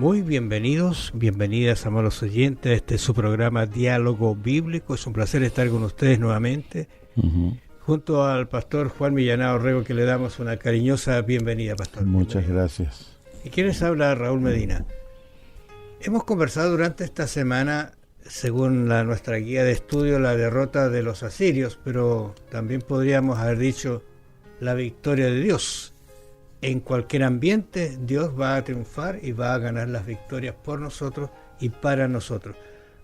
Muy bienvenidos, bienvenidas, amados oyentes. Este es su programa Diálogo Bíblico. Es un placer estar con ustedes nuevamente. Junto al pastor Juan Millanao Rego, que le damos una cariñosa bienvenida, pastor. Muchas gracias. ¿Y quién les habla? Raúl Medina. Hemos conversado durante esta semana, según nuestra guía de estudio, la derrota de los asirios, pero también podríamos haber dicho la victoria de Dios. En cualquier ambiente, Dios va a triunfar y va a ganar las victorias por nosotros y para nosotros.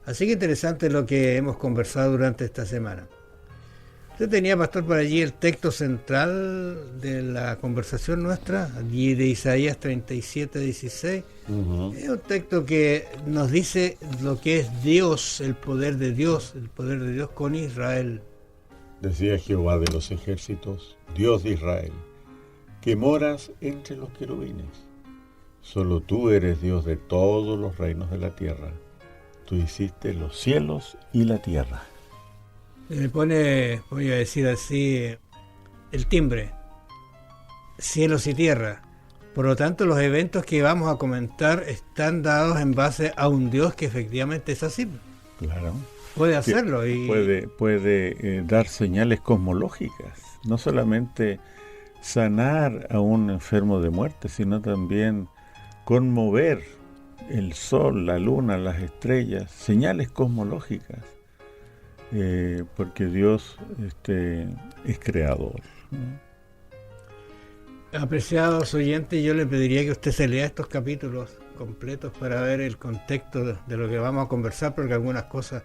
Así que interesante lo que hemos conversado durante esta semana. Usted tenía, pastor, por allí el texto central de la conversación nuestra, allí de Isaías 37:16. Es un texto que nos dice lo que es Dios, el poder de Dios con Israel. Decía Jehová de los ejércitos, Dios de Israel, que moras entre los querubines. Solo tú eres Dios de todos los reinos de la tierra. Tú hiciste los cielos y la tierra. Le pone, voy a decir así, el timbre, cielos y tierra. Por lo tanto, los eventos que vamos a comentar están dados en base a un Dios que efectivamente es así. Claro. Puede hacerlo. Y puede dar señales cosmológicas, no solamente sanar a un enfermo de muerte, sino también conmover el sol, la luna, las estrellas, señales cosmológicas, porque Dios es creador. Apreciados oyentes, yo le pediría que usted se lea estos capítulos completos para ver el contexto de lo que vamos a conversar, porque algunas cosas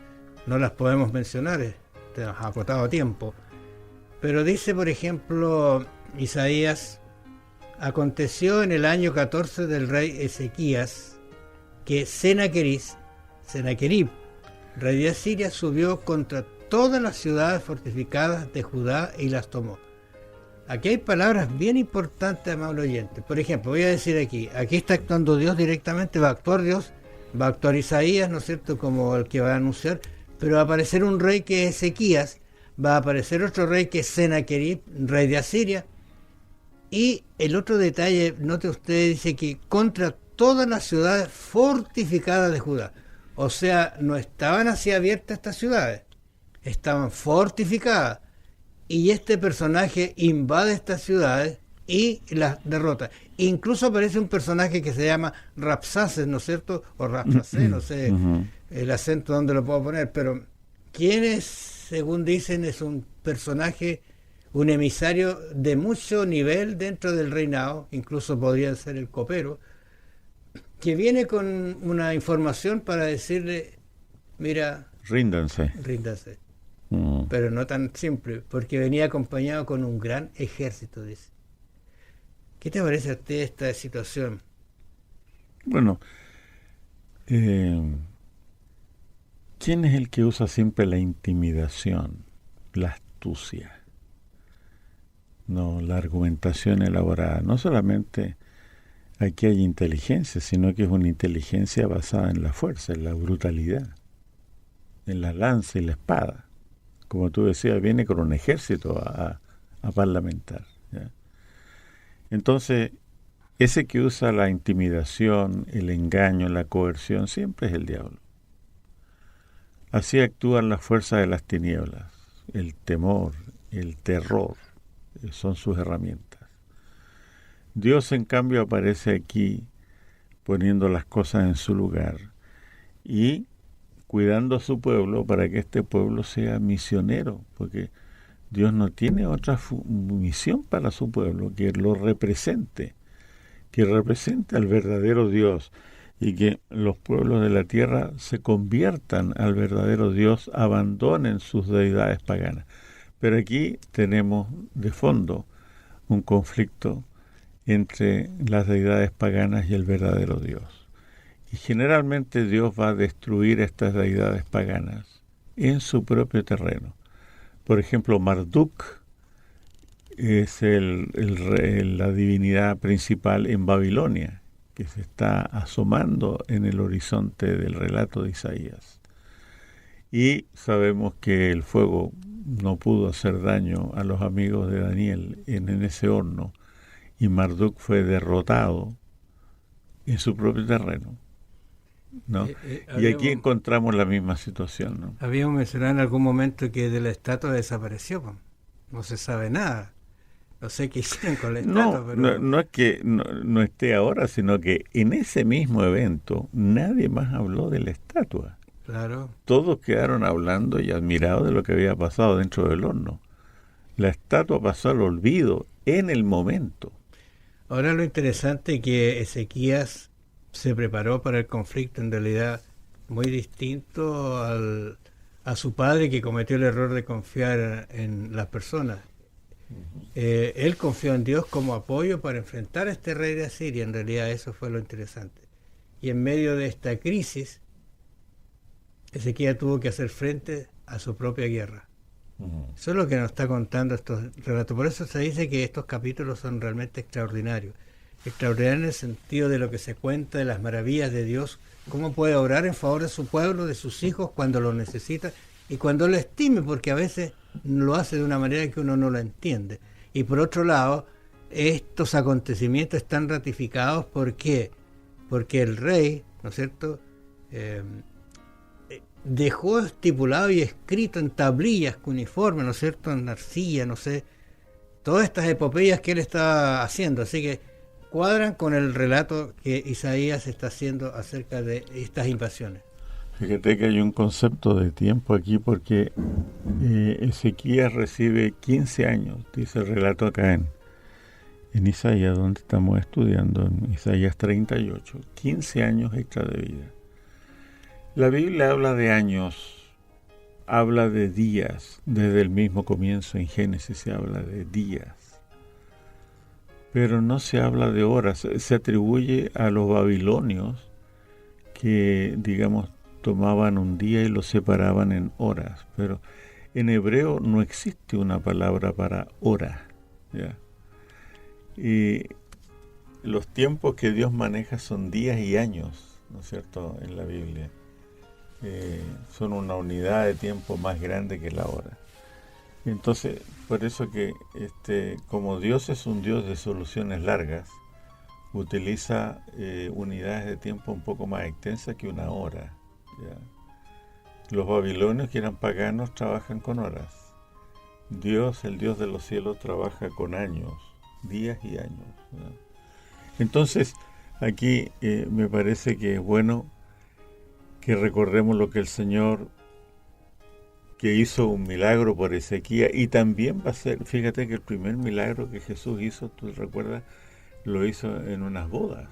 no las podemos mencionar, tenemos acotado tiempo. Pero dice, por ejemplo, Isaías: aconteció en el año 14 del rey Ezequías que Senaquerib, rey de Asiria, subió contra todas las ciudades fortificadas de Judá y las tomó. Aquí hay palabras bien importantes, amable oyente. Por ejemplo, voy a decir aquí está actuando Dios directamente, va a actuar Dios, va a actuar Isaías, ¿no es cierto?, como el que va a anunciar, pero va a aparecer un rey que es Ezequías, va a aparecer otro rey que es Senaquerib, rey de Asiria. Y el otro detalle, note usted, dice que contra todas las ciudades fortificadas de Judá. O sea, no estaban así abiertas estas ciudades, estaban fortificadas. Y este personaje invade estas ciudades y las derrota. Incluso aparece un personaje que se llama Rapsaces, ¿no es cierto? O Rapsaces, no sé el acento donde lo puedo poner, pero ¿quién es? Según dicen, es un personaje, un emisario de mucho nivel dentro del reinado, incluso podría ser el copero, que viene con una información para decirle, mira, ríndanse. Pero no tan simple, porque venía acompañado con un gran ejército, dice. ¿Qué te parece a ti esta situación? Bueno, ¿quién es el que usa siempre la intimidación, la astucia? No, la argumentación elaborada. No solamente aquí hay inteligencia, sino que es una inteligencia basada en la fuerza, en la brutalidad, en la lanza y la espada. Como tú decías, viene con un ejército a parlamentar, ¿ya? Entonces, ese que usa la intimidación, el engaño, la coerción, siempre es el diablo. Así actúan las fuerzas de las tinieblas, el temor, el terror, son sus herramientas. Dios, en cambio, aparece aquí poniendo las cosas en su lugar y cuidando a su pueblo para que este pueblo sea misionero, porque Dios no tiene otra misión para su pueblo que lo represente, al verdadero Dios, y que los pueblos de la tierra se conviertan al verdadero Dios, abandonen sus deidades paganas. Pero aquí tenemos de fondo un conflicto entre las deidades paganas y el verdadero Dios. Y generalmente Dios va a destruir estas deidades paganas en su propio terreno. Por ejemplo, Marduk es la divinidad principal en Babilonia, que se está asomando en el horizonte del relato de Isaías. Y sabemos que el fuego no pudo hacer daño a los amigos de Daniel en ese horno, y Marduk fue derrotado en su propio terreno. ¿no? Y aquí encontramos la misma situación, ¿no? Habíamos mencionado en algún momento que de la estatua desapareció, pues. No se sabe nada. No sé qué hicieron con la estatua, pero... No es que no esté ahora, sino que en ese mismo evento nadie más habló de la estatua. Claro. Todos quedaron hablando y admirados de lo que había pasado dentro del horno. La estatua pasó al olvido en el momento. Ahora lo interesante es que Ezequías se preparó para el conflicto en realidad muy distinto a su padre, que cometió el error de confiar en las personas. Él confió en Dios como apoyo para enfrentar a este rey de Asiria. En realidad eso fue lo interesante. Y en medio de esta crisis, Ezequías tuvo que hacer frente a su propia guerra. Eso es lo que nos está contando estos relatos. Por eso se dice que estos capítulos son realmente extraordinarios. Extraordinarios en el sentido de lo que se cuenta de las maravillas de Dios, cómo puede orar en favor de su pueblo, de sus hijos, cuando lo necesita y cuando lo estime, porque a veces lo hace de una manera que uno no lo entiende. Y por otro lado, estos acontecimientos están ratificados. ¿Por qué? Porque el rey, ¿no es cierto?, dejó estipulado y escrito en tablillas cuneiformes, ¿no es cierto?, en arcilla, no sé, todas estas epopeyas que él está haciendo. Así que cuadran con el relato que Isaías está haciendo acerca de estas invasiones. Fíjate que hay un concepto de tiempo aquí, porque Ezequías recibe 15 años, dice el relato acá en Isaías, donde estamos estudiando, en Isaías 38, 15 años extra de vida. La Biblia habla de años, habla de días, desde el mismo comienzo en Génesis se habla de días, pero no se habla de horas. Se atribuye a los babilonios que, digamos, tomaban un día y lo separaban en horas, pero en hebreo no existe una palabra para hora, ¿ya? Y los tiempos que Dios maneja son días y años, ¿no es cierto?, en la Biblia. Son una unidad de tiempo más grande que la hora. Entonces, por eso que como Dios es un Dios de soluciones largas, utiliza unidades de tiempo un poco más extensas que una hora, ¿ya? Los babilonios, que eran paganos, trabajan con horas. Dios, el Dios de los cielos, trabaja con años, días y años, ¿ya? Entonces, aquí me parece que es bueno que recordemos lo que el Señor, que hizo un milagro por Ezequías, y también va a ser, fíjate que el primer milagro que Jesús hizo, tú recuerdas, lo hizo en unas bodas.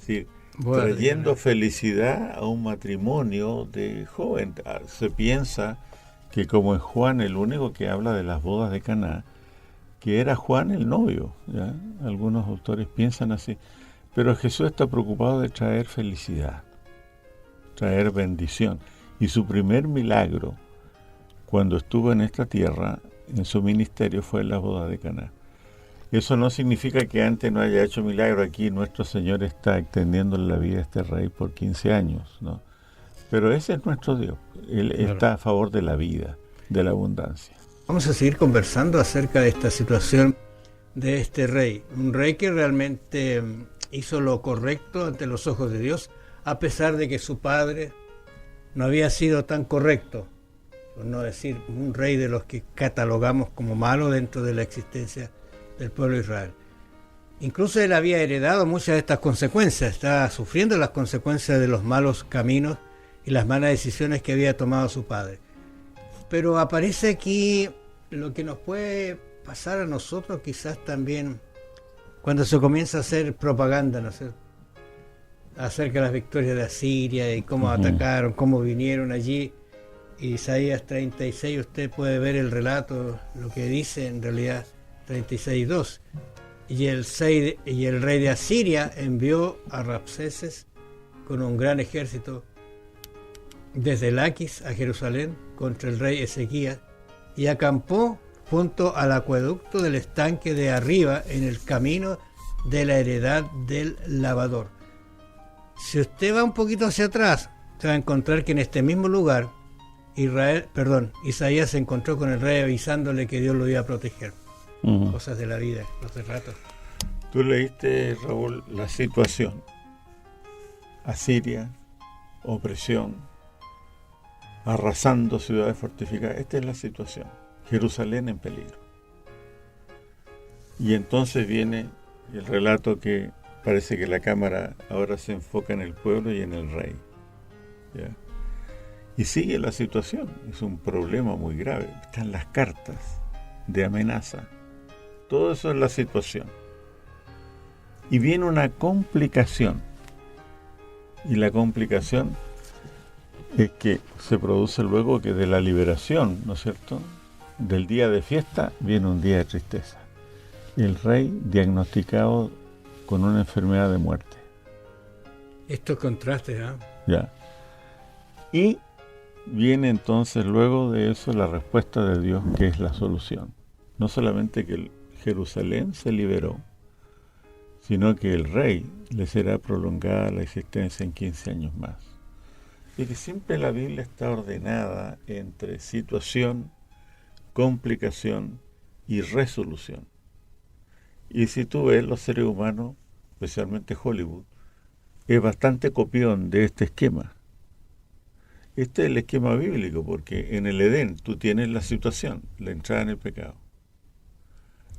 Es decir, trayendo felicidad a un matrimonio de joven. Se piensa que como es Juan el único que habla de las bodas de Caná, que era Juan el novio, ¿ya? Algunos autores piensan así, pero Jesús está preocupado de traer felicidad, traer bendición, y su primer milagro cuando estuvo en esta tierra, en su ministerio, fue en la boda de Caná. Eso no significa que antes no haya hecho milagro. Aquí nuestro Señor está extendiendo la vida a este rey por 15 años, ¿no? Pero ese es nuestro Dios. Él está a favor de la vida, de la abundancia. Vamos a seguir conversando acerca de esta situación de este rey. Un rey que realmente hizo lo correcto ante los ojos de Dios, a pesar de que su padre no había sido tan correcto, por no decir un rey de los que catalogamos como malo dentro de la existencia del pueblo de Israel. Incluso él había heredado muchas de estas consecuencias, estaba sufriendo las consecuencias de los malos caminos y las malas decisiones que había tomado su padre. Pero aparece aquí lo que nos puede pasar a nosotros quizás también cuando se comienza a hacer propaganda, ¿no sé?, acerca de las victorias de Asiria y cómo atacaron, cómo vinieron allí. Isaías 36, usted puede ver el relato, lo que dice en realidad 36:2. Y el rey de Asiria envió a Rabsaces con un gran ejército desde Laquis a Jerusalén contra el rey Ezequías, y acampó junto al acueducto del estanque de arriba, en el camino de la heredad del lavador. Si usted va un poquito hacia atrás, se va a encontrar que en este mismo lugar Isaías se encontró con el rey avisándole que Dios lo iba a proteger. Cosas de la vida, los relatos. Tú leíste, Raúl, la situación. Asiria opresión, arrasando ciudades fortificadas. Esta es la situación. Jerusalén en peligro. Y entonces viene el relato que parece que la cámara ahora se enfoca en el pueblo y en el rey. ¿Ya? Y sigue la situación. Es un problema muy grave. Están las cartas de amenaza. Todo eso es la situación. Y viene una complicación. Y la complicación es que se produce luego que de la liberación, ¿no es cierto?, del día de fiesta viene un día de tristeza. El rey diagnosticado con una enfermedad de muerte. Estos contrastes, ¿eh? Ya. Y viene entonces luego de eso la respuesta de Dios, que es la solución. No solamente que Jerusalén se liberó, sino que el rey le será prolongada la existencia en 15 años más. Y que siempre la Biblia está ordenada entre situación, complicación y resolución. Y si tú ves, los seres humanos, especialmente Hollywood, es bastante copión de este esquema. Este es el esquema bíblico, porque en el Edén tú tienes la situación, la entrada en el pecado.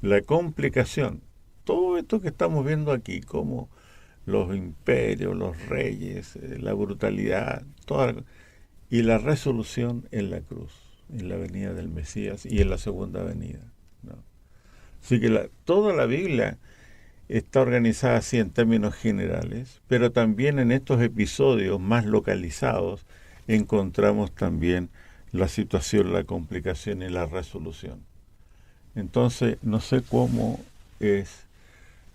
La complicación, todo esto que estamos viendo aquí, como los imperios, los reyes, la brutalidad, y la resolución en la cruz, en la venida del Mesías y en la segunda venida, ¿no? Así que toda la Biblia está organizada así en términos generales, pero también en estos episodios más localizados encontramos también la situación, la complicación y la resolución. Entonces, no sé cómo es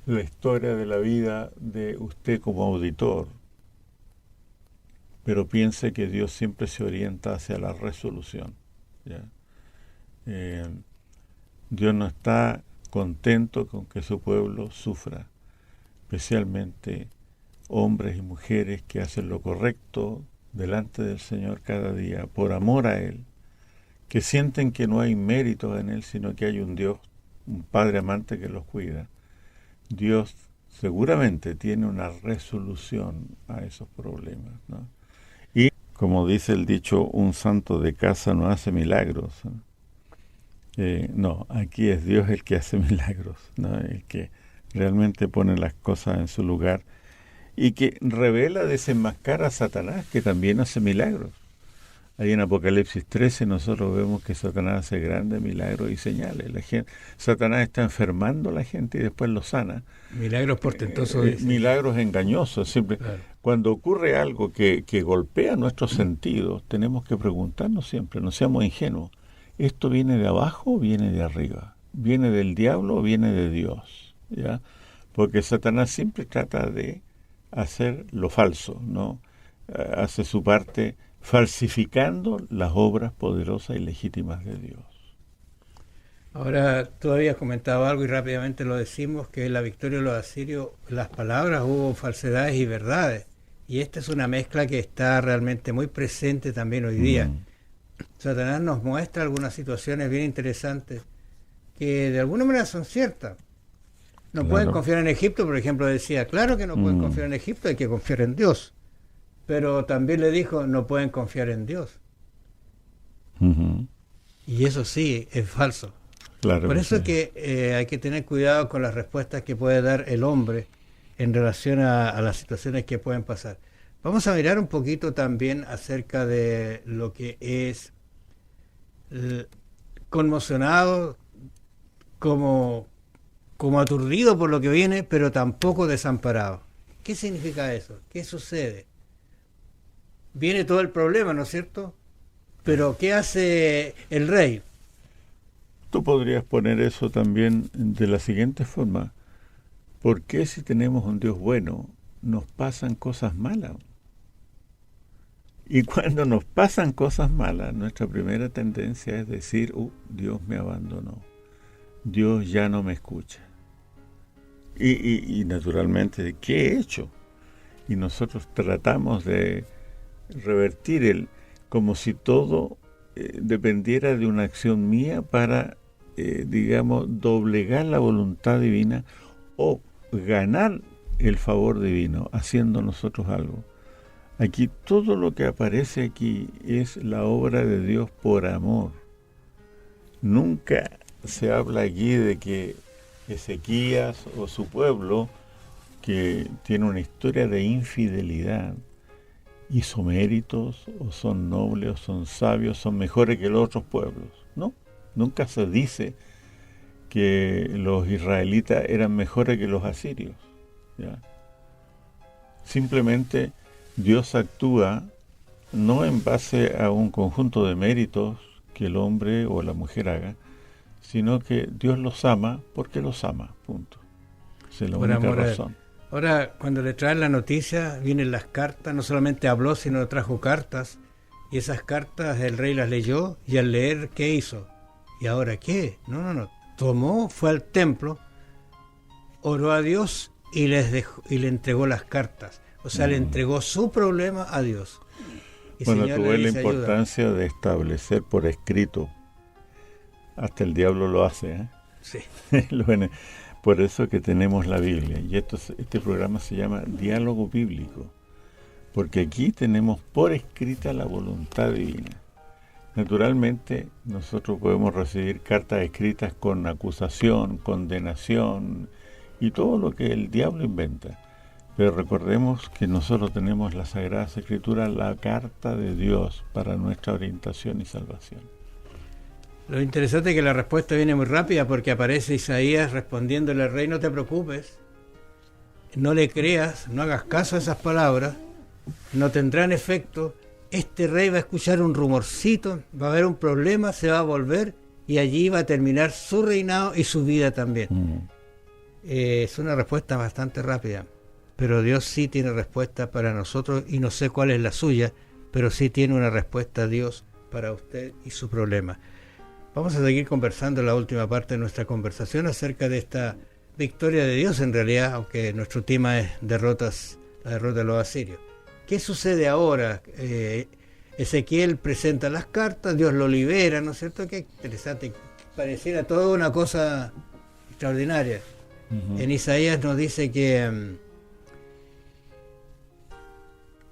la historia de la vida de usted como auditor, pero piense que Dios siempre se orienta hacia la resolución, ¿ya? Dios no está contento con que su pueblo sufra, especialmente hombres y mujeres que hacen lo correcto delante del Señor cada día, por amor a Él, que sienten que no hay mérito en Él, sino que hay un Dios, un Padre amante que los cuida. Dios seguramente tiene una resolución a esos problemas, ¿no? Y, como dice el dicho, un santo de casa no hace milagros, ¿no? No, aquí es Dios el que hace milagros, ¿no? El que realmente pone las cosas en su lugar y que revela, desenmascara a Satanás, que también hace milagros. Ahí en Apocalipsis 13 nosotros vemos que Satanás hace grandes milagros y señales. Satanás está enfermando a la gente y después lo sana. Milagros portentosos. Milagros engañosos. Siempre. Claro. Cuando ocurre algo que golpea nuestros sentidos, tenemos que preguntarnos siempre, no seamos ingenuos. ¿Esto viene de abajo o viene de arriba? ¿Viene del diablo o viene de Dios? ¿Ya? Porque Satanás siempre trata de hacer lo falso, ¿no? Hace su parte falsificando las obras poderosas y legítimas de Dios. Ahora, tú habías comentado algo y rápidamente lo decimos, que en la victoria de los asirios, las palabras hubo falsedades y verdades. Y esta es una mezcla que está realmente muy presente también hoy día. Satanás nos muestra algunas situaciones bien interesantes que de alguna manera son ciertas. No pueden confiar en Egipto, por ejemplo, decía, claro que no pueden confiar en Egipto, hay que confiar en Dios. Pero también le dijo, no pueden confiar en Dios. Y eso sí, es falso. Claro. Por eso es que hay que tener cuidado con las respuestas que puede dar el hombre en relación a las situaciones que pueden pasar. Vamos a mirar un poquito también acerca de lo que es conmocionado, como aturdido por lo que viene, pero tampoco desamparado. ¿Qué significa eso? ¿Qué sucede? Viene todo el problema, ¿no es cierto? Pero ¿qué hace el rey? Tú podrías poner eso también de la siguiente forma. ¿Por qué si tenemos un Dios bueno nos pasan cosas malas? Y cuando nos pasan cosas malas, nuestra primera tendencia es decir, Dios me abandonó, Dios ya no me escucha. Y naturalmente, ¿qué he hecho? Y nosotros tratamos de revertir como si todo dependiera de una acción mía para, doblegar la voluntad divina o ganar el favor divino, haciendo nosotros algo. Aquí todo lo que aparece aquí es la obra de Dios por amor. Nunca se habla aquí de que Ezequías o su pueblo, que tiene una historia de infidelidad, hizo méritos, o son nobles, o son sabios, son mejores que los otros pueblos. No, nunca se dice que los israelitas eran mejores que los asirios, ¿ya? Simplemente Dios actúa no en base a un conjunto de méritos que el hombre o la mujer haga, sino que Dios los ama porque los ama, punto. Esa es la única razón. Ahora, cuando le traen la noticia, vienen las cartas, no solamente habló, sino trajo cartas, y esas cartas el rey las leyó, y al leer, ¿qué hizo? ¿Y ahora qué? No. Tomó, fue al templo, oró a Dios y le entregó las cartas. O sea, le entregó su problema a Dios. Y bueno, tuve la importancia de establecer por escrito. Hasta el diablo lo hace, ¿eh? Sí. Bueno, por eso que tenemos la Biblia. Y este programa se llama Diálogo Bíblico. Porque aquí tenemos por escrita la voluntad divina. Naturalmente, nosotros podemos recibir cartas escritas con acusación, condenación y todo lo que el diablo inventa. Pero recordemos que nosotros tenemos la Sagrada Escritura, la carta de Dios para nuestra orientación y salvación. Lo interesante es que la respuesta viene muy rápida, porque aparece Isaías respondiéndole al rey: no te preocupes, no le creas, no hagas caso a esas palabras, no tendrán efecto. Este rey va a escuchar un rumorcito, va a haber un problema, se va a volver y allí va a terminar su reinado y su vida también. Es una respuesta bastante rápida. Pero Dios sí tiene respuesta para nosotros, y no sé cuál es la suya, pero sí tiene una respuesta Dios para usted y su problema. Vamos a seguir conversando en la última parte de nuestra conversación acerca de esta victoria de Dios, en realidad, aunque nuestro tema es la derrota de los asirios. ¿Qué sucede ahora? Ezequiel presenta las cartas, Dios lo libera, ¿no es cierto? Qué interesante, pareciera toda una cosa extraordinaria. En Isaías nos dice que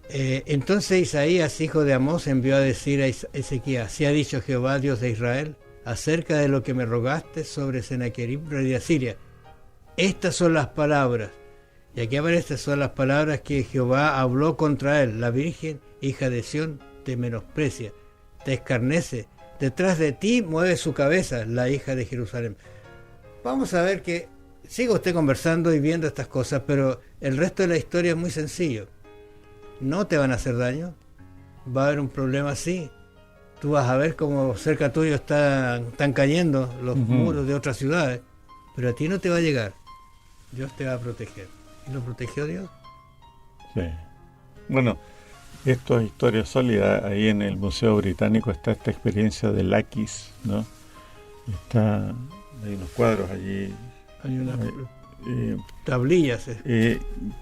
entonces Isaías, hijo de Amós, envió a decir a Ezequías: así ha dicho Jehová, Dios de Israel, acerca de lo que me rogaste sobre Sennacherib, rey de Asiria. Estas son las palabras. Y aquí aparecen, son las palabras que Jehová habló contra él. La Virgen, hija de Sión, te menosprecia, te escarnece. Detrás de ti mueve su cabeza la hija de Jerusalén. Vamos a ver que siga usted conversando y viendo estas cosas, pero el resto de la historia es muy sencillo. No te van a hacer daño, va a haber un problema así. Tú vas a ver cómo cerca tuyo están cayendo los muros de otras ciudades, pero a ti no te va a llegar. Dios te va a proteger. ¿Y lo protegió Dios? Sí. Bueno, esto es historia sólida. Ahí en el Museo Británico está esta experiencia de Lakis, ¿no? Hay unos cuadros allí. Hay unas tablillas.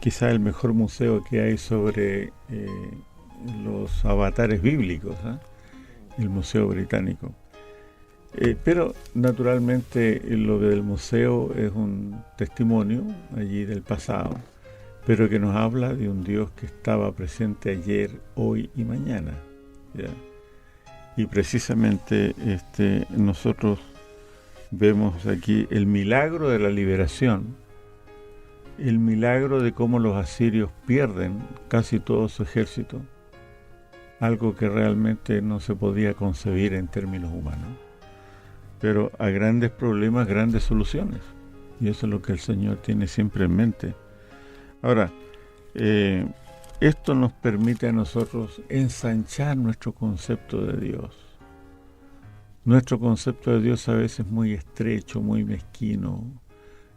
Quizá el mejor museo que hay sobre los avatares bíblicos, ¿eh? El Museo Británico. Pero naturalmente lo del museo es un testimonio allí del pasado, pero que nos habla de un Dios que estaba presente ayer, hoy y mañana, ¿ya? Y precisamente nosotros vemos aquí el milagro de la liberación, el milagro de cómo los asirios pierden casi todo su ejército, algo que realmente no se podía concebir en términos humanos. Pero a grandes problemas, grandes soluciones. Y eso es lo que el Señor tiene siempre en mente. Ahora, esto nos permite a nosotros ensanchar nuestro concepto de Dios. Nuestro concepto de Dios a veces es muy estrecho, muy mezquino,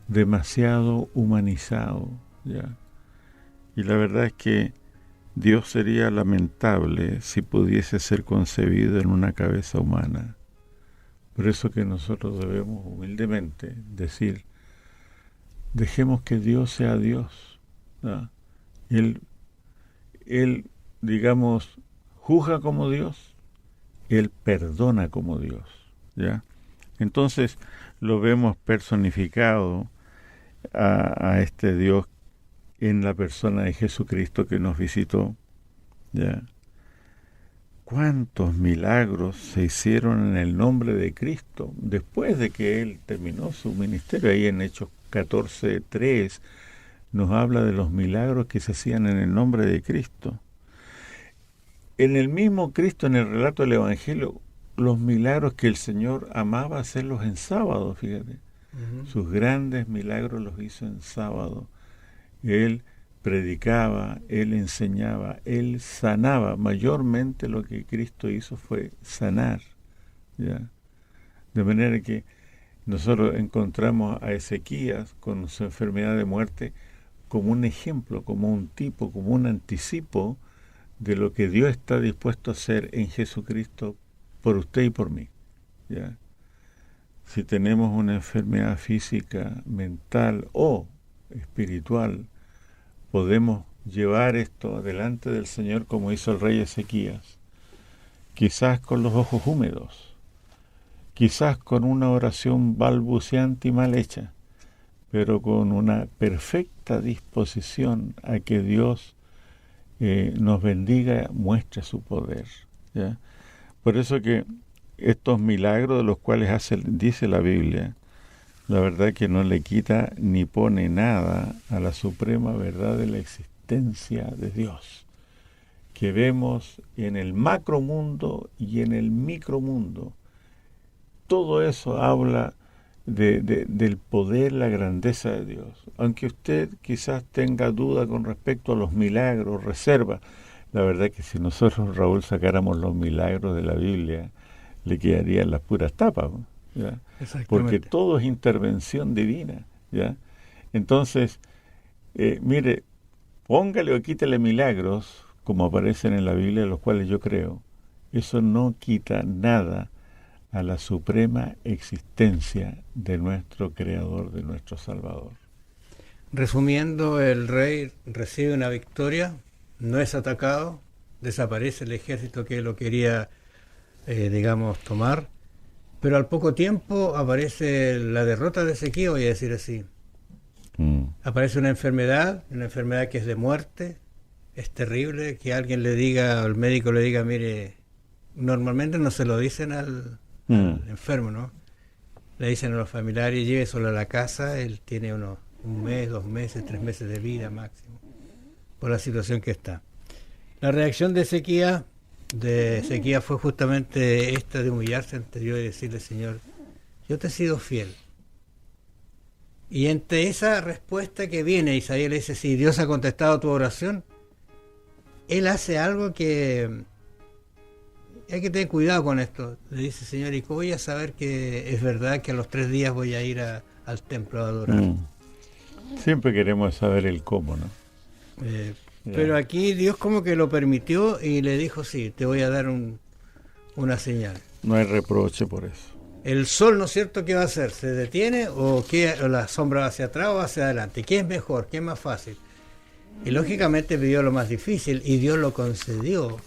demasiado humanizado, ¿ya? Y la verdad es que Dios sería lamentable si pudiese ser concebido en una cabeza humana. Por eso que nosotros debemos humildemente decir: dejemos que Dios sea Dios, ¿no? Él, digamos, juzga como Dios, Él perdona como Dios, ¿ya? Entonces lo vemos personificado a este Dios en la persona de Jesucristo, que nos visitó ¿ya? ¿Cuántos milagros se hicieron en el nombre de Cristo después de que Él terminó su ministerio? Ahí en Hechos 14:3 nos habla de los milagros que se hacían en el nombre de Cristo. En el mismo Cristo, en el relato del Evangelio, los milagros que el Señor amaba hacerlos en sábado, fíjate. Sus grandes milagros los hizo en sábado. Él predicaba, Él enseñaba, Él sanaba. Mayormente lo que Cristo hizo fue sanar, ¿ya? De manera que nosotros encontramos a Ezequías con su enfermedad de muerte como un ejemplo, como un tipo, como un anticipo de lo que Dios está dispuesto a hacer en Jesucristo por usted y por mí, ¿ya? Si tenemos una enfermedad física, mental o espiritual, podemos llevar esto delante del Señor como hizo el rey Ezequías, quizás con los ojos húmedos, quizás con una oración balbuceante y mal hecha, pero con una perfecta disposición a que Dios nos bendiga, muestre su poder, ¿ya? Por eso que estos milagros de los cuales dice la Biblia, la verdad que no le quita ni pone nada a la suprema verdad de la existencia de Dios, que vemos en el macromundo y en el micromundo. Todo eso habla del poder, la grandeza de Dios. Aunque usted quizás tenga duda con respecto a los milagros, reserva, la verdad que si nosotros, Raúl, sacáramos los milagros de la Biblia, le quedarían las puras tapas, ¿ya? Porque todo es intervención divina, ¿ya? Entonces, mire, póngale o quítale milagros, como aparecen en la Biblia, los cuales yo creo, eso no quita nada a la suprema existencia de nuestro Creador, de nuestro Salvador. Resumiendo, el rey recibe una victoria, no es atacado, desaparece el ejército que lo quería, tomar, pero al poco tiempo aparece la derrota de Ezequías, voy a decir así. Aparece una enfermedad que es de muerte, es terrible, que alguien le diga, al médico le diga, mire, normalmente no se lo dicen al enfermo, ¿no? Le dicen a los familiares, lléveselo a la casa, él tiene un mes, 2 meses, 3 meses de vida máximo, por la situación que está. La reacción de Ezequías fue justamente esta de humillarse ante Dios y decirle, Señor, yo te he sido fiel. Y entre esa respuesta que viene, Isaías le dice, si Dios ha contestado tu oración, él hace algo que hay que tener cuidado con esto. Le dice, Señor, ¿y cómo voy a saber que es verdad que a los 3 días voy a ir al templo a adorar? Siempre queremos saber el cómo, ¿no? Pero aquí Dios como que lo permitió y le dijo, sí, te voy a dar una señal. No hay reproche por eso. El sol, ¿no es cierto? ¿Qué va a hacer? ¿Se detiene o la sombra va hacia atrás o hacia adelante? ¿Qué es mejor? ¿Qué es más fácil? Y lógicamente pidió lo más difícil y Dios lo concedió.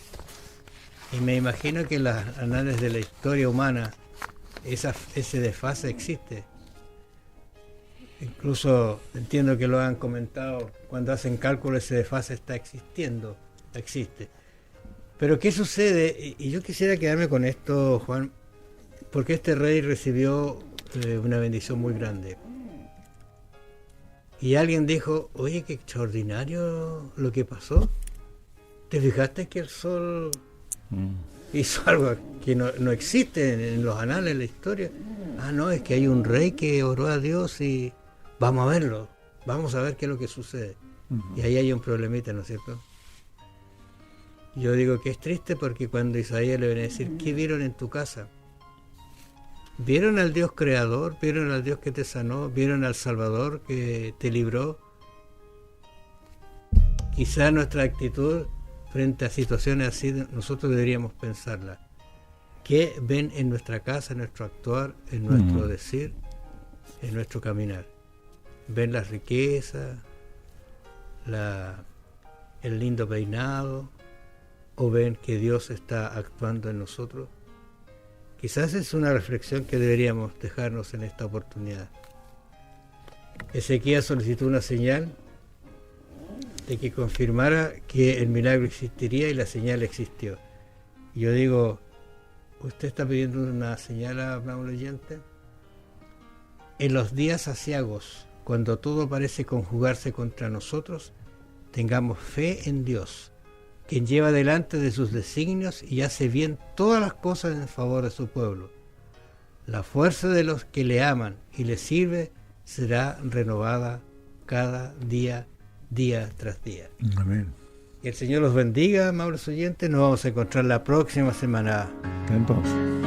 Y me imagino que en las análisis de la historia humana ese desfase existe. Incluso entiendo que lo han comentado, cuando hacen cálculos ese desfase existe. Pero ¿qué sucede? Y yo quisiera quedarme con esto, Juan, porque este rey recibió una bendición muy grande. Y alguien dijo, oye, qué extraordinario lo que pasó. ¿Te fijaste que el sol hizo algo que no existe en los anales de la historia? Ah, no, es que hay un rey que oró a Dios y vamos a verlo, vamos a ver qué es lo que sucede. Y ahí hay un problemita, ¿no es cierto? Yo digo que es triste porque cuando Isaías le viene a decir, ¿qué vieron en tu casa? ¿Vieron al Dios creador? ¿Vieron al Dios que te sanó? ¿Vieron al Salvador que te libró? Quizá nuestra actitud frente a situaciones así, nosotros deberíamos pensarla. ¿Qué ven en nuestra casa, en nuestro actuar, en nuestro decir, en nuestro caminar? ¿Ven la riqueza, el lindo peinado? ¿O ven que Dios está actuando en nosotros? Quizás es una reflexión que deberíamos dejarnos en esta oportunidad. Ezequías solicitó una señal de que confirmara que el milagro existiría y la señal existió. Yo digo, ¿usted está pidiendo una señal, amable oyente? En los días aciagos, cuando todo parece conjugarse contra nosotros, tengamos fe en Dios, quien lleva delante de sus designios y hace bien todas las cosas en favor de su pueblo. La fuerza de los que le aman y le sirve será renovada cada día, día tras día. Amén. Que el Señor los bendiga, amables oyentes. Nos vamos a encontrar la próxima semana. Hasta entonces.